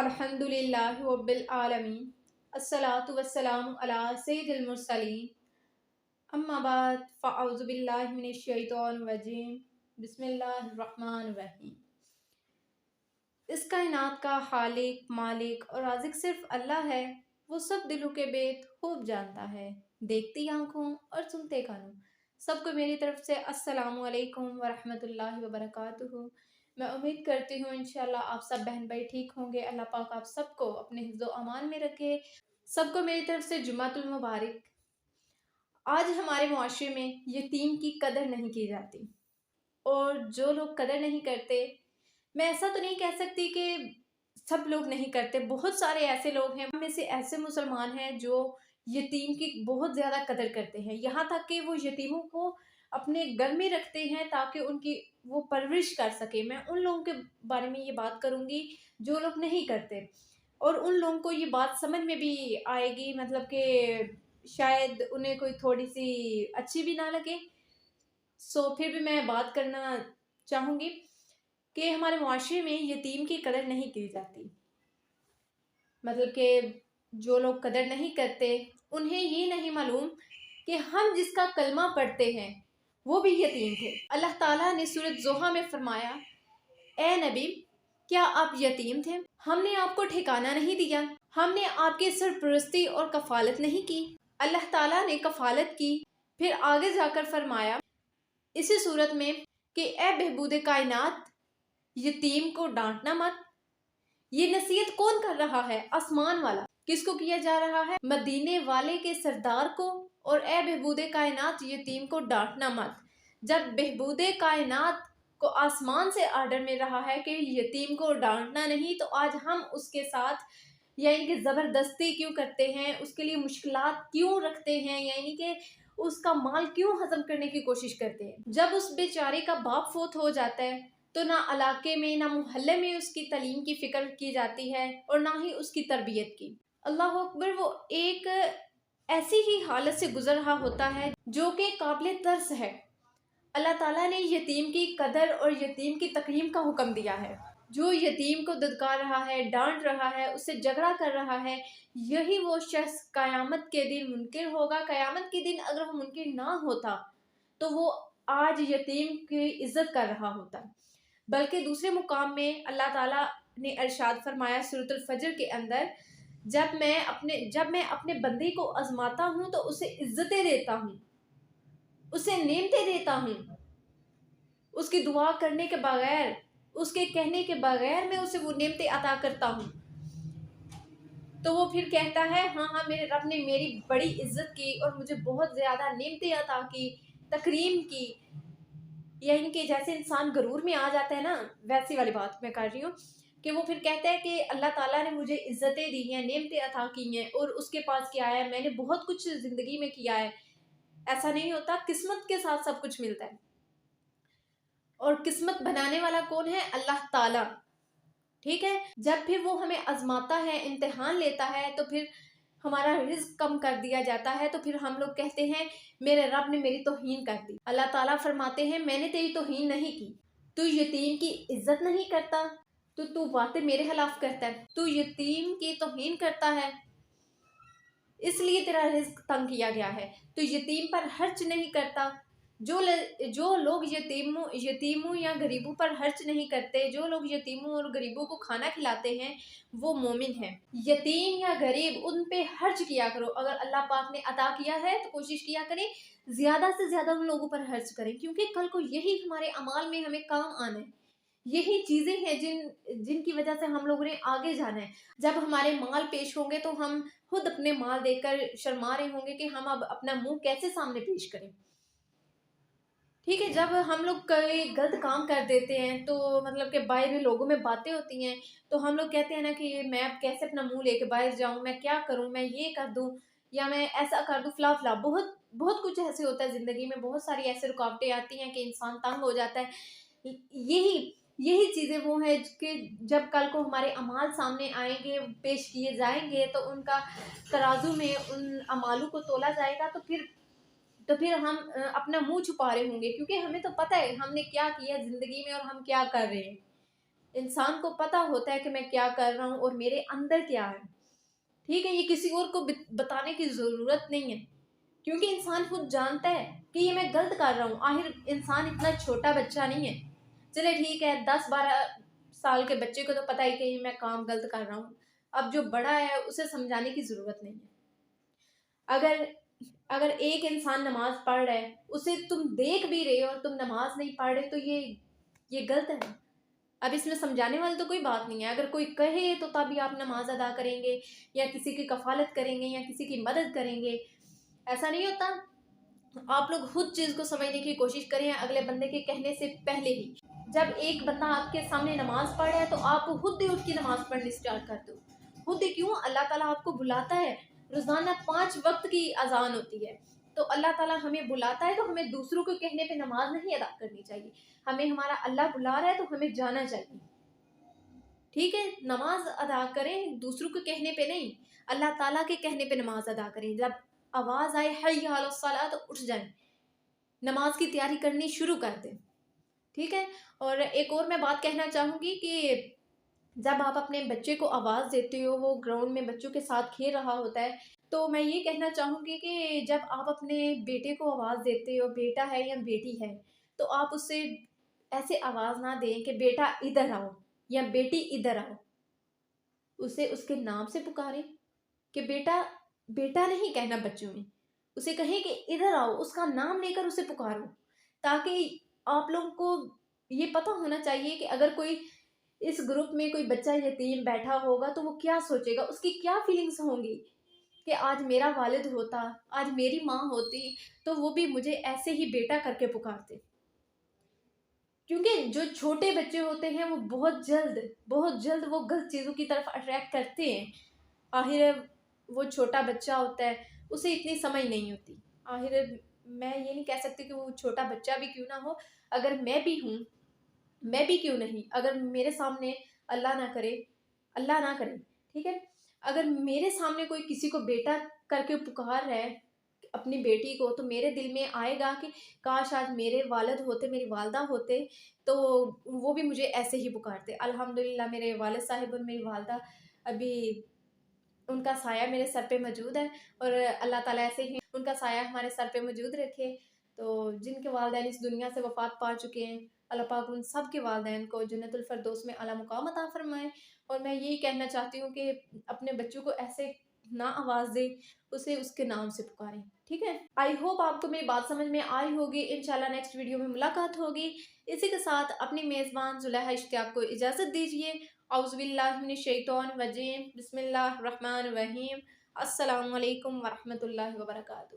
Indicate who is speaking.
Speaker 1: अल्हम्दुलिल्लाहि रब्बिल आलमीन अस्सलातु वस्सलामु अला सय्यिदिल मुरसलीन अम्मा बाद फ़अऊज़ु बिल्लाहि मिनश शैतानिर रजीम बिस्मिल्लाहिर रहमानिर रहीम। इस कायनात का खालिक, मालिक और राज़िक सिर्फ अल्लाह है। वो सब दिलों के भेद खूब जानता है, देखती आँखों और सुनते कानों। सबको मेरी तरफ से अस्सलामु अलैकुम वरहमतुल्लाहि वबरकातुहू। मैं उम्मीद करती हूँ इंशाल्लाह आप सब बहन भाई ठीक होंगे। अल्लाह पाक आप सबको अपने हिफ्ज़ो अमान में रखे। सबको मेरी तरफ से जुमातुल मुबारक। आज हमारे मुआशरे में यतीम की कदर नहीं की जाती, और जो लोग कदर नहीं करते, मैं ऐसा तो नहीं कह सकती कि सब लोग नहीं करते, बहुत सारे ऐसे लोग हैं, हम में से ऐसे मुसलमान हैं जो यतीम की बहुत ज़्यादा कदर करते हैं। यहाँ तक कि वो यतीमों को अपने घर में रखते हैं ताकि उनकी वो परवरिश कर सके। मैं उन लोगों के बारे में ये बात करूँगी जो लोग नहीं करते, और उन लोगों को ये बात समझ में भी आएगी, मतलब कि शायद उन्हें कोई थोड़ी सी अच्छी भी ना लगे। फिर भी मैं बात करना चाहूँगी कि हमारे मुआशरे में यतीम की कदर नहीं की जाती। मतलब कि जो लोग कदर नहीं करते, उन्हें ये नहीं मालूम कि हम जिसका कलमा पढ़ते हैं वो भी यतीम थे। अल्लाह ताला ने सूरत ज़ोहा में फरमाया, ए नबी, क्या आप यतीम थे? हमने आपको ठिकाना नहीं दिया, हमने आपकी सरपरस्ती और कफालत नहीं की। अल्लाह ताला ने कफालत की। फिर आगे जाकर फरमाया इसी सूरत में कि ए बहबूद कायनात, यतीम को डांटना मत। ये नसीहत कौन कर रहा है? आसमान वाला। किसको किया जा रहा है? मदीने वाले के सरदार को। और ए बहबूद कायनात, यतीम को डांटना मत। जब बहबूद कायनात को आसमान से आर्डर मिल रहा है कि यतीम को डांटना नहीं, तो आज हम उसके साथ यानी कि ज़बरदस्ती क्यों करते हैं, उसके लिए मुश्किलात क्यों रखते हैं, यानी कि उसका माल क्यों हजम करने की कोशिश करते हैं। जब उस बेचारे का बाप फोत हो जाता है तो ना इलाके में ना मोहल्ले में उसकी तालीम की फ़िक्र की जाती है और ना ही उसकी तरबियत की। अल्लाह अकबर, वो एक ऐसी ही हालत से गुजर रहा होता है जो कि काबिल तर्स है। अल्लाह ताला ने यतीम की कदर और यतीम की तकरीम का हुक्म दिया है। जो यतीम को दुदकार रहा है, डांट रहा है, उससे झगड़ा कर रहा है, यही वो शख्स क़यामत के दिन मुनकिर होगा। क़यामत के दिन अगर वो मुनकिर ना होता तो वो आज यतीम की इज्जत कर रहा होता। बल्कि दूसरे मुकाम में अल्लाह ताला ने इरशाद फरमाया सूरतुल फजर के अंदर, जब मैं अपने बंदे को आजमाता हूँ तो उसे इज्जतें देता हूँ, उसे नेमतें देता हूँ, उसकी दुआ करने के बगैर, उसके कहने के बगैर मैं उसे वो नेमतें अता करता हूँ। तो वो फिर कहता है, हाँ हाँ, मेरे रब ने मेरी बड़ी इज्जत की और मुझे बहुत ज़्यादा नेमतें अता की, तकरीम की। यानी कि जैसे इंसान गरूर में आ जाता है ना, वैसी वाली बात मैं कर रही हूँ कि वो फिर कहता है कि अल्लाह ताला ने मुझे इज्जतें दी हैं, नेमतें अता की हैं, और उसके पास क्या है, मैंने बहुत कुछ ज़िंदगी में किया है। ऐसा नहीं होता, किस्मत के साथ सब कुछ मिलता है, और किस्मत बनाने वाला कौन है? अल्लाह ताला। ठीक है। जब फिर वो हमें आजमाता है, इम्तिहान लेता है, तो फिर हमारा रिस्क कम कर दिया जाता है, तो फिर हम लोग कहते हैं मेरे रब ने मेरी तौहीन कर दी। अल्लाह ताला फरमाते हैं, मैंने तेरी तौहीन नहीं की। तू यतीम की इज्जत नहीं करता तो तू बातें मेरे खिलाफ करता है। तू यतीम की तौहीन करता है, इसलिए तेरा रिस्क तंग किया गया है। तू यतीम पर खर्च नहीं करता। जो लोग यतीमों या गरीबों पर खर्च नहीं करते, जो लोग यतीमों और गरीबों को खाना खिलाते हैं, वो मोमिन हैं। यतीम या गरीब, उन पे खर्च किया करो। अगर अल्लाह पाक ने अता किया है तो कोशिश किया करें ज़्यादा से ज़्यादा उन लोगों पर खर्च करें, क्योंकि कल को यही हमारे अमाल में हमें काम आना है। यही चीज़ें हैं जिनकी वजह से हम लोगों ने आगे जाना है। जब हमारे माल पेश होंगे तो हम खुद अपने माल देकर शर्मा रहे होंगे कि हम अब अपना मुंह कैसे सामने पेश करें। ठीक है। जब हम लोग कोई गलत काम कर देते हैं तो मतलब कि बाहर में लोगों में बातें होती हैं, तो हम लोग कहते हैं ना कि मैं अब कैसे अपना मुंह लेके बाहर जाऊं, मैं क्या करूं, मैं ये कर दूं या मैं ऐसा कर दूं, फला फला। बहुत बहुत कुछ ऐसे होता है ज़िंदगी में, बहुत सारी ऐसे रुकावटें आती हैं कि इंसान तंग हो जाता है। यही यही चीज़ें वो हैं कि जब कल को हमारे अमाल सामने आएंगे, पेश किए जाएंगे, तो उनका तराजू में उन अमालों को तोला जाएगा, तो फिर हम अपना मुंह छुपा रहे होंगे, क्योंकि हमें तो पता है हमने क्या किया ज़िंदगी में और हम क्या कर रहे हैं। انسان کو پتہ ہوتا ہے کہ میں کیا کر رہا ہوں اور میرے اندر کیا ہے، ٹھیک ہے؟ یہ کسی اور کو بتانے کی ضرورت نہیں ہے، کیونکہ انسان خود جانتا ہے کہ یہ میں غلط کر رہا ہوں۔ آخر انسان اتنا چھوٹا بچہ نہیں ہے، چلے ٹھیک ہے 10-12 سال کے بچے کو تو پتہ ہی کہ یہ میں کام غلط کر رہا ہوں، اب جو بڑا ہے اسے سمجھانے کی ضرورت نہیں ہے۔ اگر ایک انسان نماز پڑھ رہا ہے، اسے تم دیکھ بھی رہے ہو اور تم نماز نہیں پڑھ رہے تو یہ غلط ہے۔ اب اس میں سمجھانے والی تو کوئی بات نہیں ہے، اگر کوئی کہے تو تبھی آپ نماز ادا کریں گے یا کسی کی کفالت کریں گے یا کسی کی مدد کریں گے، ایسا نہیں ہوتا۔ آپ لوگ خود چیز کو سمجھنے کی کوشش کریں اگلے بندے کے کہنے سے پہلے ہی۔ جب ایک بندہ آپ کے سامنے نماز پڑھ رہا ہے تو آپ خود ہی اٹھ کی نماز پڑھنی سٹارٹ کر دو۔ خود ہی کیوں؟ اللہ تعالیٰ آپ کو بلاتا ہے، روزانہ 5 وقت کی اذان ہوتی ہے، تو اللہ تعالیٰ ہمیں بلاتا ہے تو ہمیں دوسروں کے کہنے پہ نماز نہیں ادا کرنی چاہیے، ہمیں ہمارا اللہ بلا رہا ہے تو ہمیں جانا چاہیے، ٹھیک ہے؟ نماز ادا کریں دوسروں کے کہنے پہ نہیں، اللہ تعالیٰ کے کہنے پہ نماز ادا کریں۔ جب آواز آئے حی علی الصلاۃ تو اٹھ جائیں، نماز کی تیاری کرنی شروع کر دیں، ٹھیک ہے؟ اور ایک اور میں بات کہنا چاہوں گی کہ جب آپ اپنے بچے کو آواز دیتے ہو، وہ گراؤنڈ میں بچوں کے ساتھ کھیل رہا ہوتا ہے، تو میں یہ کہنا چاہوں گی کہ جب آپ اپنے بیٹے کو آواز دیتے ہو، بیٹا ہے یا بیٹی ہے، تو آپ اس سے ایسے آواز نہ دیں کہ بیٹا ادھر آؤ یا بیٹی ادھر آؤ، اسے اس کے نام سے پکاریں، کہ بیٹا بیٹا نہیں کہنا بچوں میں، اسے کہیں کہ ادھر آؤ، اس کا نام لے کر اسے پکارو، تاکہ آپ لوگوں کو یہ پتہ ہونا چاہیے کہ اگر کوئی اس گروپ میں کوئی بچہ یتیم بیٹھا ہوگا تو وہ کیا سوچے گا، اس کی کیا فیلنگز ہوں گی کہ آج میرا والد ہوتا، آج میری ماں ہوتی تو وہ بھی مجھے ایسے ہی بیٹا کر کے پکارتے۔ کیونکہ جو چھوٹے بچے ہوتے ہیں وہ بہت جلد وہ غلط چیزوں کی طرف اٹریکٹ کرتے ہیں، آخر وہ چھوٹا بچہ ہوتا ہے، اسے اتنی سمجھ نہیں ہوتی۔ آخر میں یہ نہیں کہہ سکتی کہ وہ چھوٹا بچہ بھی کیوں نہ ہو، اگر میں بھی ہوں، میں بھی کیوں نہیں، اگر میرے سامنے اللہ نہ کرے ٹھیک ہے، اگر میرے سامنے کوئی کسی کو بیٹا کر کے پکار رہا ہے اپنی بیٹی کو، تو میرے دل میں آئے گا کہ کاش آج میرے والد ہوتے، میری والدہ ہوتے تو وہ بھی مجھے ایسے ہی پکارتے۔ الحمدللہ میرے والد صاحب اور میری والدہ ابھی ان کا سایہ میرے سر پہ موجود ہے، اور اللہ تعالیٰ ایسے ہی ان کا سایہ ہمارے سر پہ موجود رکھے۔ تو جن کے والدین اس دنیا سے وفات پا چکے ہیں، اللہ پاک ان سب کے والدین کو جنت الفردوس میں اعلیٰ مقام عطا فرمائے۔ اور میں یہی کہنا چاہتی ہوں کہ اپنے بچوں کو ایسے نہ آواز دیں، اسے اس کے نام سے پکاریں، ٹھیک ہے؟ آئی ہوپ آپ کو میری بات سمجھ میں آئی ہوگی، انشاءاللہ نیکسٹ ویڈیو میں ملاقات ہوگی۔ اسی کے ساتھ اپنی میزبان زلیخا اشتیاق کو اجازت دیجیے۔ اعوذ باللہ من الشیطان الرجیم، بسم اللہ الرحمن الرحیم، السلام علیکم ورحمۃ اللہ وبرکاتہ۔